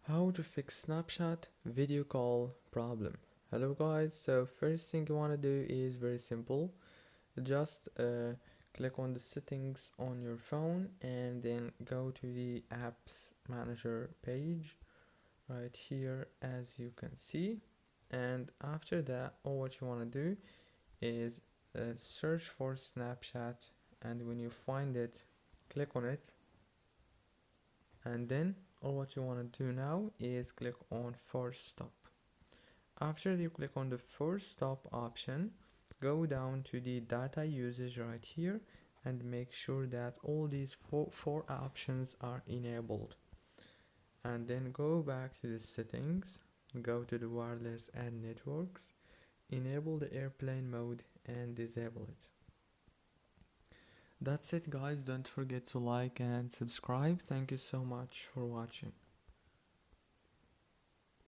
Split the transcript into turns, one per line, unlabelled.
How to fix Snapchat video call problem. Hello guys, so first thing you want to do is very simple. Just click on the settings on your phone and then go to the apps manager page right here as you can see. And after that, all what you want to do is search for Snapchat, and when you find it, click on it. And then all what you want to do now is click on force stop. After you click on the force stop option, go down to the data usage right here and make sure that all these four options are enabled. And then go back to the settings, go to the wireless and networks, enable the airplane mode and disable it. That's it guys, don't forget to like and subscribe. Thank you so much for watching.